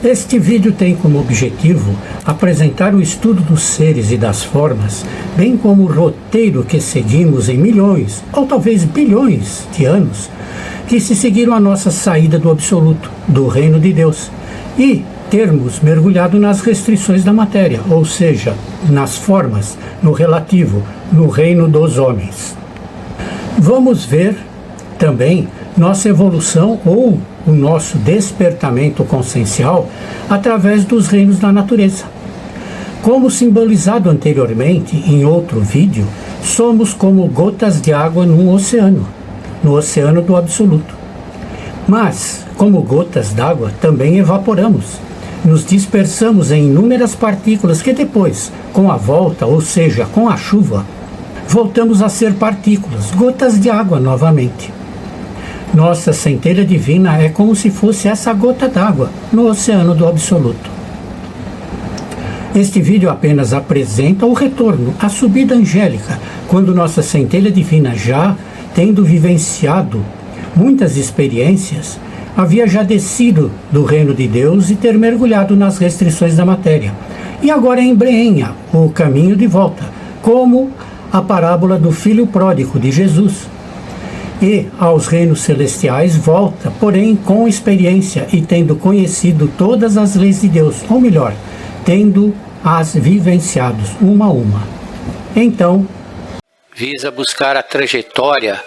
Este vídeo tem como objetivo apresentar o estudo dos seres e das formas, bem como o roteiro que seguimos em milhões, ou talvez bilhões de anos, que se seguiram a nossa saída do absoluto, do reino de Deus, e termos mergulhado nas restrições da matéria, ou seja, nas formas, no relativo, no reino dos homens. Vamos ver também nossa evolução ou o nosso despertamento consciencial através dos reinos da natureza. Como simbolizado anteriormente em outro vídeo, somos como gotas de água num oceano, no oceano do absoluto. Mas, como gotas d'água, também evaporamos. Nos dispersamos em inúmeras partículas que depois, com a volta, ou seja, com a chuva, voltamos a ser partículas, gotas de água novamente. Nossa centelha divina é como se fosse essa gota d'água no oceano do absoluto. Este vídeo apenas apresenta o retorno, a subida angélica, quando nossa centelha divina, já tendo vivenciado muitas experiências, havia já descido do reino de Deus e ter mergulhado nas restrições da matéria. E agora embrenha o caminho de volta, como a parábola do filho pródigo de Jesus. E aos reinos celestiais volta, porém com experiência e tendo conhecido todas as leis de Deus, ou melhor, tendo-as vivenciados uma a uma. Então, visa buscar a trajetória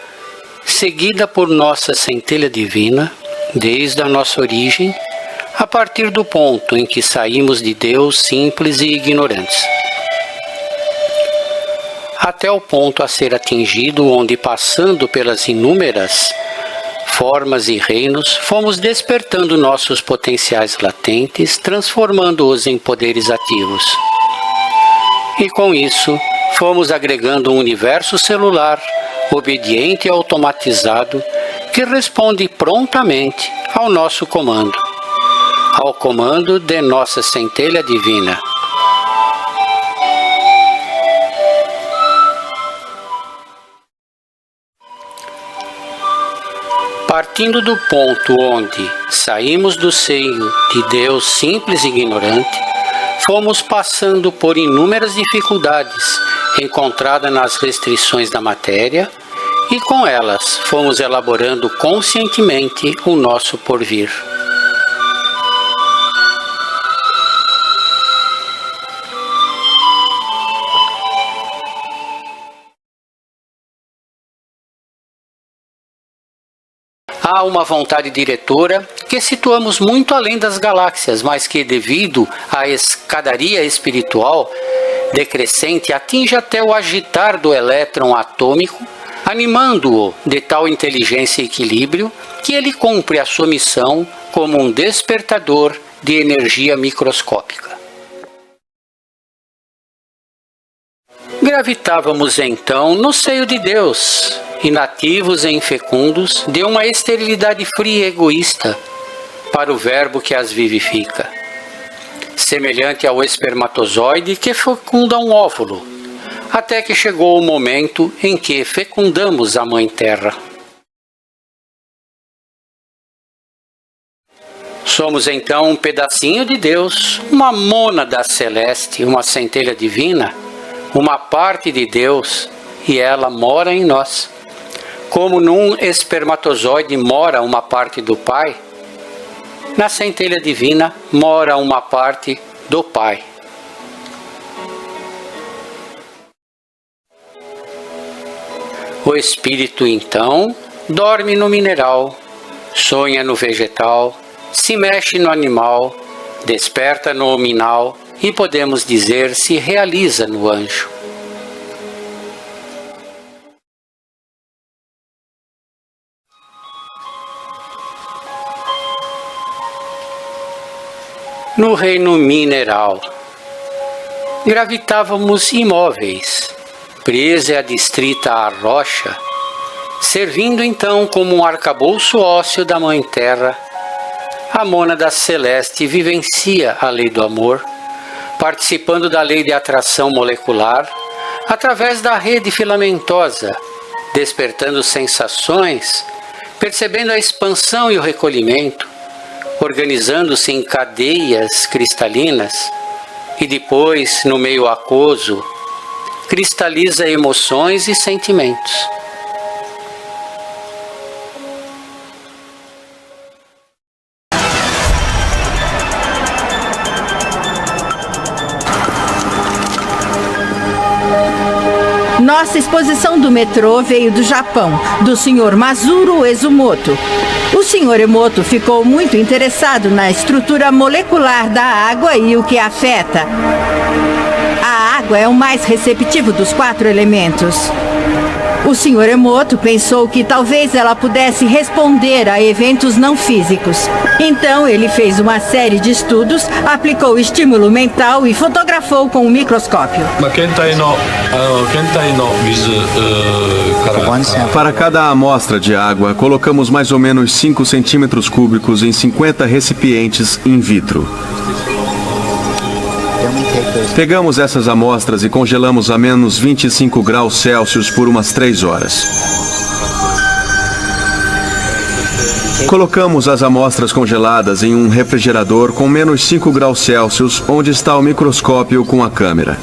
seguida por nossa centelha divina, desde a nossa origem, a partir do ponto em que saímos de Deus simples e ignorantes, até o ponto a ser atingido onde, passando pelas inúmeras formas e reinos, fomos despertando nossos potenciais latentes, transformando-os em poderes ativos. E com isso, fomos agregando um universo celular, obediente e automatizado, que responde prontamente ao nosso comando, ao comando de nossa centelha divina. Partindo do ponto onde saímos do seio de Deus simples e ignorante, fomos passando por inúmeras dificuldades encontradas nas restrições da matéria, e com elas fomos elaborando conscientemente o nosso porvir. Há uma vontade diretora que situamos muito além das galáxias, mas que, devido à escadaria espiritual decrescente, atinge até o agitar do elétron atômico, animando-o de tal inteligência e equilíbrio que ele cumpre a sua missão como um despertador de energia microscópica. Gravitávamos então no seio de Deus, inativos e infecundos, de uma esterilidade fria e egoísta para o verbo que as vivifica, semelhante ao espermatozoide que fecunda um óvulo, até que chegou o momento em que fecundamos a Mãe Terra. Somos então um pedacinho de Deus, uma mônada celeste, uma centelha divina, uma parte de Deus, e ela mora em nós. Como num espermatozoide mora uma parte do Pai, na centelha divina mora uma parte do Pai. O espírito, então, dorme no mineral, sonha no vegetal, se mexe no animal, desperta no hominal e, podemos dizer, se realiza no anjo. No reino mineral, gravitávamos imóveis, presa e adstrita à rocha, servindo então como um arcabouço ósseo da Mãe Terra. A mônada celeste vivencia a lei do amor, participando da lei de atração molecular, através da rede filamentosa, despertando sensações, percebendo a expansão e o recolhimento, organizando-se em cadeias cristalinas, e depois, no meio aquoso, cristaliza emoções e sentimentos. Nossa exposição do metrô veio do Japão, do Sr. Masuro Ezumoto. O Sr. Emoto ficou muito interessado na estrutura molecular da água e o que a afeta. A água é o mais receptivo dos 4 elementos. O Sr. Emoto pensou que talvez ela pudesse responder a eventos não físicos. Então ele fez uma série de estudos, aplicou estímulo mental e fotografou com um microscópio. Para cada amostra de água, colocamos mais ou menos 5 centímetros cúbicos em 50 recipientes in vitro. Pegamos essas amostras e congelamos a menos 25 graus Celsius por umas 3 horas. Colocamos as amostras congeladas em um refrigerador com menos 5 graus Celsius, onde está o microscópio com a câmera.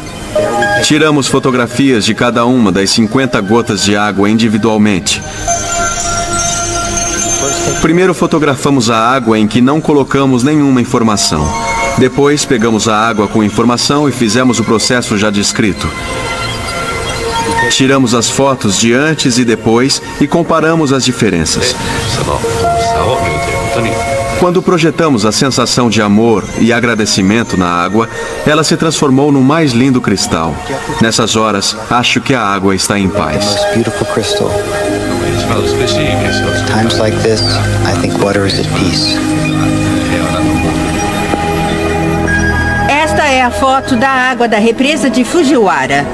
Tiramos fotografias de cada uma das 50 gotas de água individualmente. Primeiro fotografamos a água em que não colocamos nenhuma informação. Depois pegamos a água com informação e fizemos o processo já descrito. Tiramos as fotos de antes e depois e comparamos as diferenças. Quando projetamos a sensação de amor e agradecimento na água, ela se transformou no mais lindo cristal. Nessas horas, acho que a água está em paz. Times like this, I think water is at peace. Esta é a foto da água da represa de Fujiwara.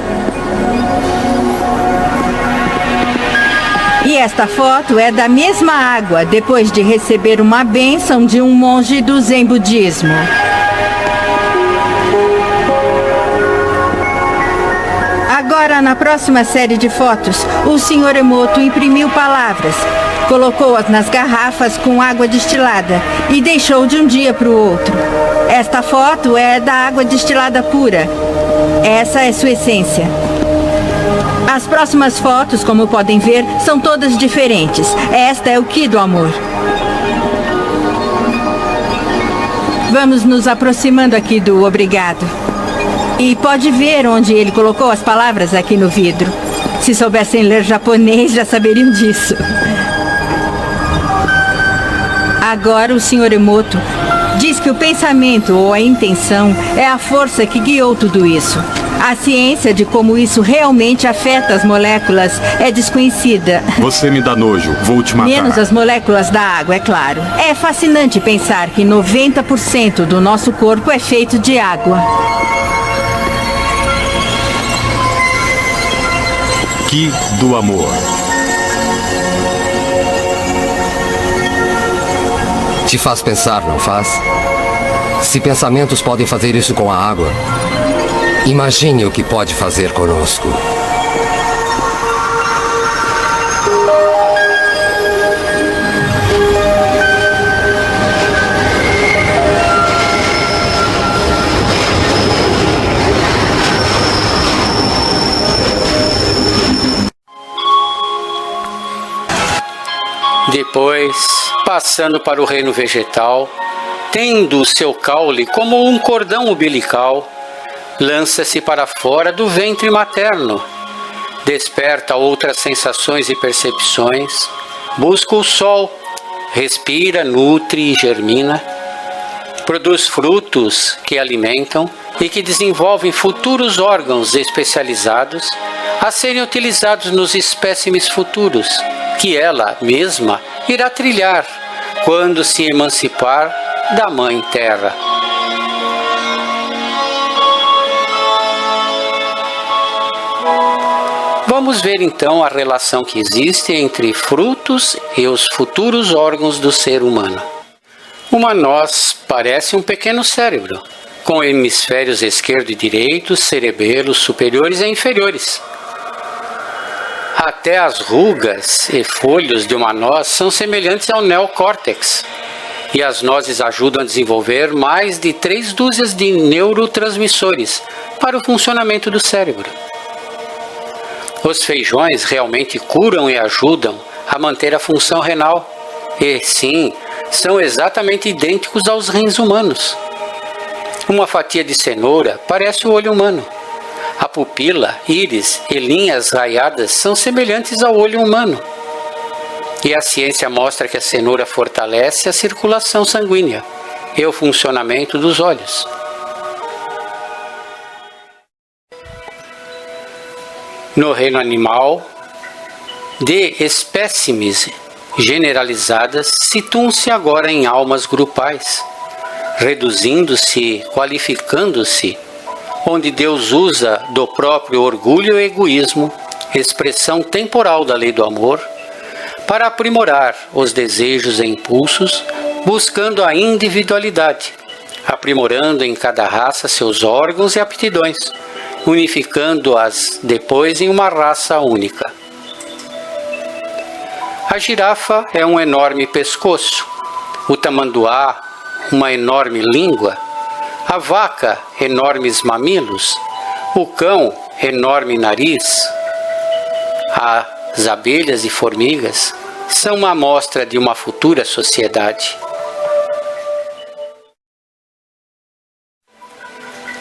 E esta foto é da mesma água depois de receber uma bênção de um monge do Zen budismo. Agora, na próxima série de fotos, o Sr. Emoto imprimiu palavras, colocou-as nas garrafas com água destilada e deixou de um dia para o outro. Esta foto é da água destilada pura. Essa é sua essência. As próximas fotos, como podem ver, são todas diferentes. Esta é o Ki do amor. Vamos nos aproximando aqui do obrigado. E pode ver onde ele colocou as palavras aqui no vidro. Se soubessem ler japonês, já saberiam disso. Agora o Sr. Emoto diz que o pensamento ou a intenção é a força que guiou tudo isso. A ciência de como isso realmente afeta as moléculas é desconhecida. Você me dá nojo, vou te matar. Menos as moléculas da água, é claro. É fascinante pensar que 90% do nosso corpo é feito de água. Ki do amor. Te faz pensar, não faz? Se pensamentos podem fazer isso com a água, imagine o que pode fazer conosco. Depois, passando para o reino vegetal, tendo o seu caule como um cordão umbilical, lança-se para fora do ventre materno, desperta outras sensações e percepções, busca o sol, respira, nutre e germina, produz frutos que alimentam e que desenvolvem futuros órgãos especializados a serem utilizados nos espécimes futuros, que ela mesma irá trilhar quando se emancipar da Mãe Terra. Vamos ver então a relação que existe entre frutos e os futuros órgãos do ser humano. Uma noz parece um pequeno cérebro, com hemisférios esquerdo e direito, cerebelos superiores e inferiores. Até as rugas e folhos de uma noz são semelhantes ao neocórtex. e as nozes ajudam a desenvolver mais de 3 dúzias de neurotransmissores para o funcionamento do cérebro. Os feijões realmente curam e ajudam a manter a função renal. E, sim, são exatamente idênticos aos rins humanos. Uma fatia de cenoura parece o olho humano. A pupila, íris e linhas raiadas são semelhantes ao olho humano. E a ciência mostra que a cenoura fortalece a circulação sanguínea e o funcionamento dos olhos. No reino animal, de espécimes generalizadas, situam-se agora em almas grupais, reduzindo-se, qualificando-se, onde Deus usa do próprio orgulho e egoísmo, expressão temporal da lei do amor, para aprimorar os desejos e impulsos, buscando a individualidade, aprimorando em cada raça seus órgãos e aptidões, unificando-as depois em uma raça única. A girafa é um enorme pescoço, o tamanduá, uma enorme língua, a vaca, enormes mamilos, o cão, enorme nariz. As abelhas e formigas são uma amostra de uma futura sociedade.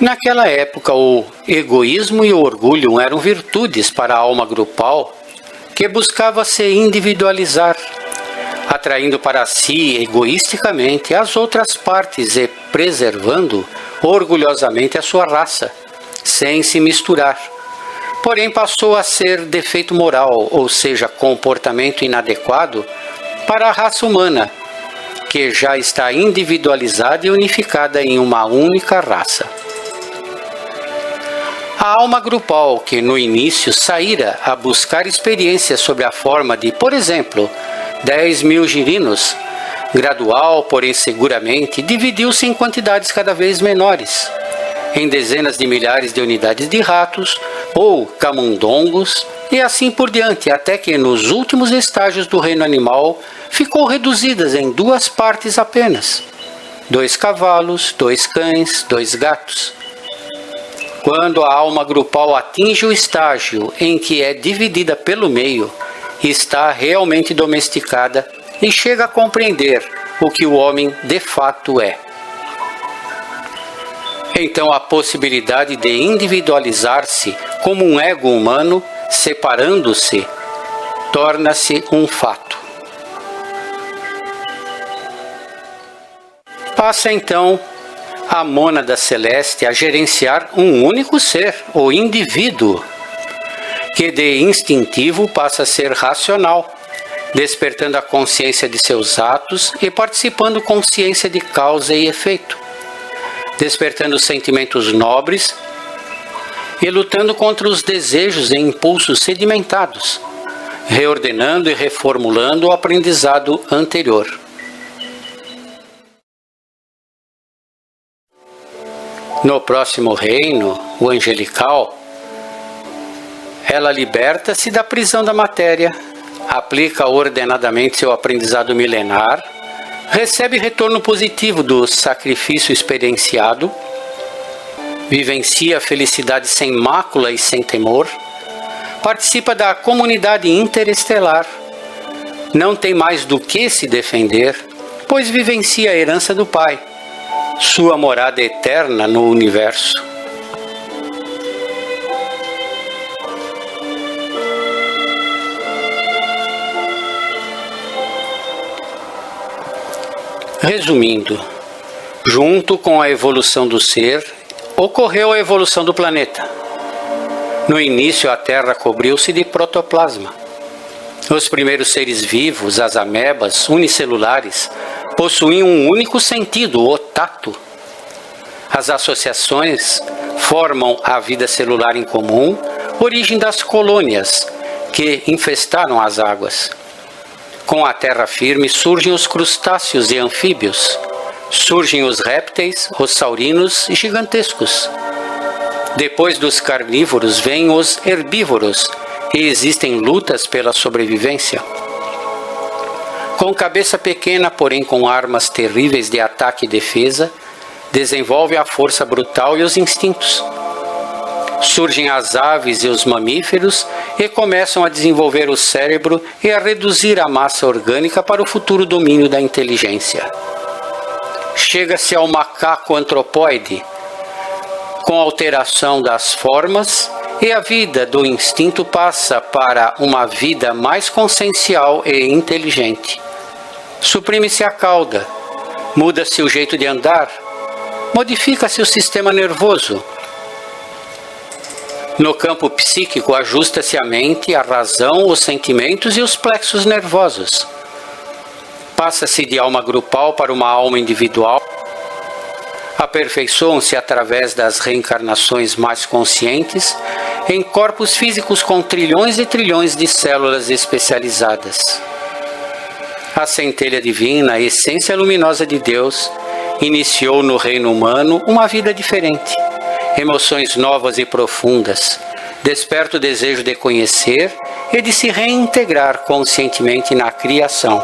Naquela época, o egoísmo e o orgulho eram virtudes para a alma grupal que buscava se individualizar, atraindo para si egoisticamente as outras partes e preservando orgulhosamente a sua raça, sem se misturar. Porém, passou a ser defeito moral, ou seja, comportamento inadequado para a raça humana, que já está individualizada e unificada em uma única raça. A alma grupal, que no início saíra a buscar experiências sobre a forma de, por exemplo, 10.000 girinos, gradual, porém seguramente, dividiu-se em quantidades cada vez menores, em dezenas de milhares de unidades de ratos ou camundongos, e assim por diante, até que nos últimos estágios do reino animal ficou reduzidas em 2 partes apenas: 2 cavalos, 2 cães, 2 gatos. Quando a alma grupal atinge o estágio em que é dividida pelo meio, está realmente domesticada e chega a compreender o que o homem de fato é. Então a possibilidade de individualizar-se como um ego humano, separando-se, torna-se um fato. Passa então a mônada celeste a gerenciar um único ser, o indivíduo, que de instintivo passa a ser racional, despertando a consciência de seus atos e participando consciência de causa e efeito, despertando sentimentos nobres e lutando contra os desejos e impulsos sedimentados, reordenando e reformulando o aprendizado anterior. No próximo reino, o angelical, ela liberta-se da prisão da matéria, aplica ordenadamente seu aprendizado milenar, recebe retorno positivo do sacrifício experienciado, vivencia a felicidade sem mácula e sem temor, participa da comunidade interestelar, não tem mais do que se defender, pois vivencia a herança do Pai, sua morada eterna no universo. Resumindo, junto com a evolução do ser, ocorreu a evolução do planeta. No início, a Terra cobriu-se de protoplasma. Os primeiros seres vivos, as amebas unicelulares, possuíam um único sentido, o tato. As associações formam a vida celular em comum, origem das colônias que infestaram as águas. Com a terra firme surgem os crustáceos e anfíbios, surgem os répteis, os saurinos gigantescos. Depois dos carnívoros vêm os herbívoros e existem lutas pela sobrevivência. Com cabeça pequena, porém com armas terríveis de ataque e defesa, desenvolve a força brutal e os instintos. Surgem as aves e os mamíferos e começam a desenvolver o cérebro e a reduzir a massa orgânica para o futuro domínio da inteligência. Chega-se ao macaco antropóide, com alteração das formas, e a vida do instinto passa para uma vida mais consciencial e inteligente. Suprime-se a cauda, muda-se o jeito de andar, modifica-se o sistema nervoso. No campo psíquico, ajusta-se a mente, a razão, os sentimentos e os plexos nervosos. Passa-se de alma grupal para uma alma individual. Aperfeiçoam-se através das reencarnações mais conscientes em corpos físicos com trilhões e trilhões de células especializadas. A centelha divina, a essência luminosa de Deus, iniciou no reino humano uma vida diferente. Emoções novas e profundas, desperta o desejo de conhecer e de se reintegrar conscientemente na criação.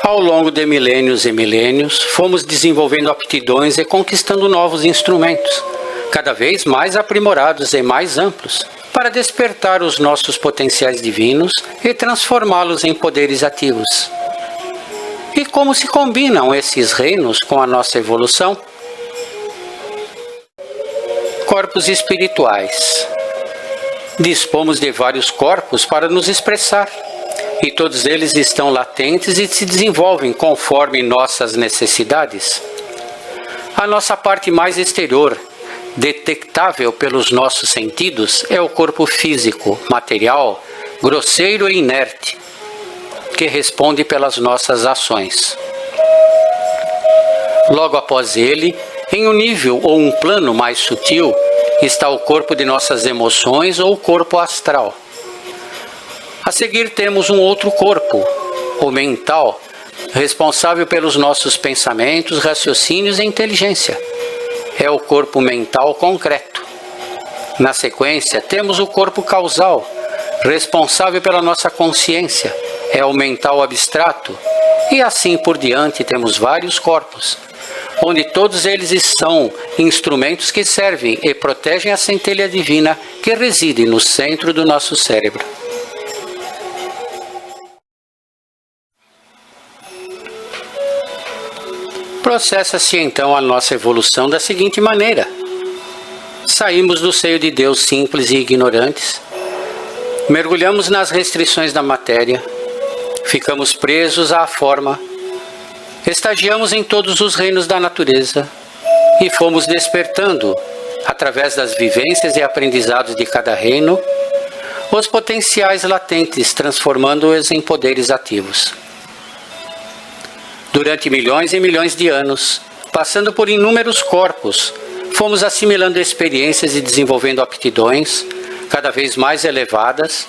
Ao longo de milênios e milênios, fomos desenvolvendo aptidões e conquistando novos instrumentos, cada vez mais aprimorados e mais amplos, para despertar os nossos potenciais divinos e transformá-los em poderes ativos. E como se combinam esses reinos com a nossa evolução? Corpos espirituais. Dispomos de vários corpos para nos expressar, e todos eles estão latentes e se desenvolvem conforme nossas necessidades. A nossa parte mais exterior, detectável pelos nossos sentidos, é o corpo físico, material, grosseiro e inerte, que responde pelas nossas ações. Logo após ele, em um nível ou um plano mais sutil, está o corpo de nossas emoções ou o corpo astral. A seguir temos um outro corpo, o mental, responsável pelos nossos pensamentos, raciocínios e inteligência. É o corpo mental concreto. Na sequência, temos o corpo causal, responsável pela nossa consciência. É o mental abstrato. E assim por diante temos vários corpos, onde todos eles são instrumentos que servem e protegem a centelha divina que reside no centro do nosso cérebro. Processa-se então a nossa evolução da seguinte maneira. Saímos do seio de Deus simples e ignorantes, mergulhamos nas restrições da matéria, ficamos presos à forma, estagiamos em todos os reinos da natureza e fomos despertando, através das vivências e aprendizados de cada reino, os potenciais latentes, transformando-os em poderes ativos. Durante milhões e milhões de anos, passando por inúmeros corpos, fomos assimilando experiências e desenvolvendo aptidões cada vez mais elevadas,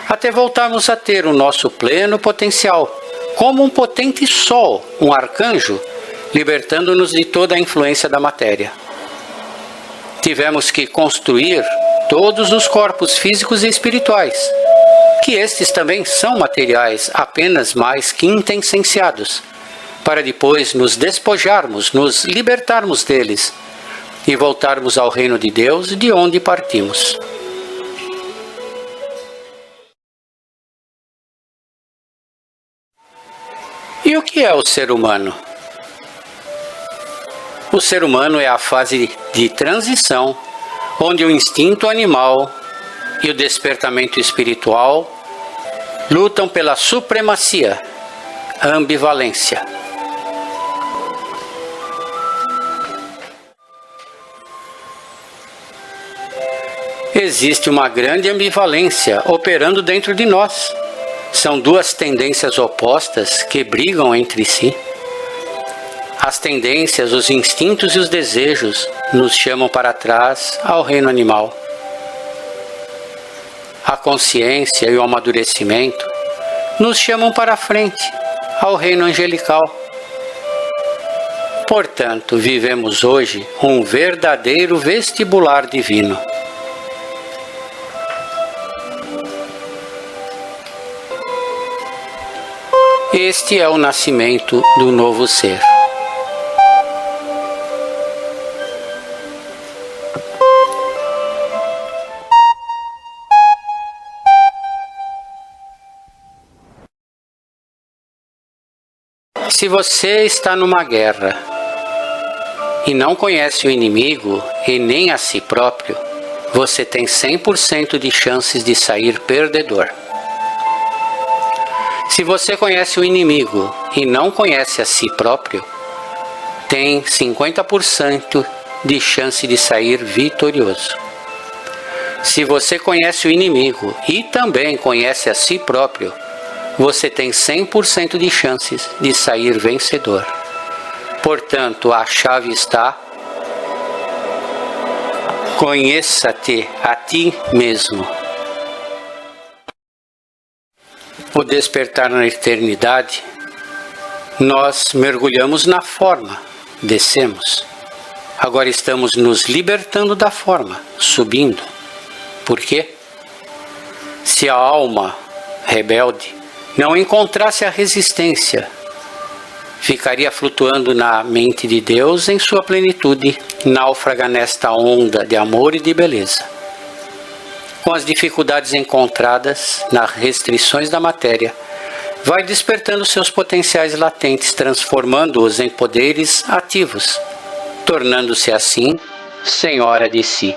até voltarmos a ter o nosso pleno potencial, como um potente sol, um arcanjo, libertando-nos de toda a influência da matéria. Tivemos que construir todos os corpos físicos e espirituais, que estes também são materiais apenas mais quintessenciados, para depois nos despojarmos, nos libertarmos deles e voltarmos ao reino de Deus, de onde partimos. E o que é o ser humano? O ser humano é a fase de transição, onde o instinto animal e o despertamento espiritual lutam pela supremacia, a ambivalência. Existe uma grande ambivalência operando dentro de nós. São duas tendências opostas que brigam entre si. As tendências, os instintos e os desejos nos chamam para trás ao reino animal. A consciência e o amadurecimento nos chamam para frente ao reino angelical. Portanto, vivemos hoje um verdadeiro vestibular divino. Este é o nascimento do novo ser. Se você está numa guerra e não conhece o inimigo e nem a si próprio, você tem 100% de chances de sair perdedor. Se você conhece o inimigo e não conhece a si próprio, tem 50% de chance de sair vitorioso. Se você conhece o inimigo e também conhece a si próprio, você tem 100% de chances de sair vencedor. Portanto, a chave está: conheça-te a ti mesmo. O despertar na eternidade, nós mergulhamos na forma, descemos. Agora estamos nos libertando da forma, subindo. Por quê? Se a alma rebelde não encontrasse a resistência, ficaria flutuando na mente de Deus em sua plenitude, náufraga nesta onda de amor e de beleza. Com as dificuldades encontradas nas restrições da matéria, vai despertando seus potenciais latentes, transformando-os em poderes ativos, tornando-se assim senhora de si.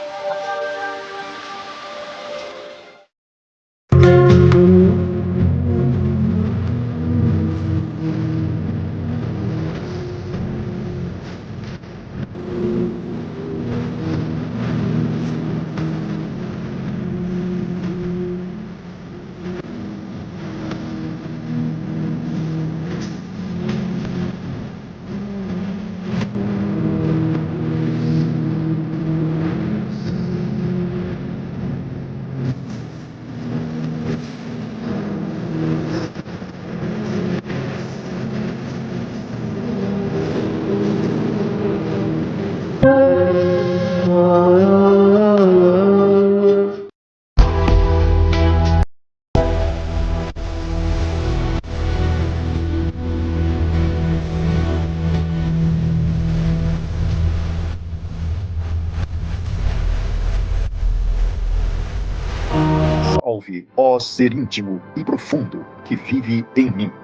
Salve, ó ser íntimo e profundo que vive em mim.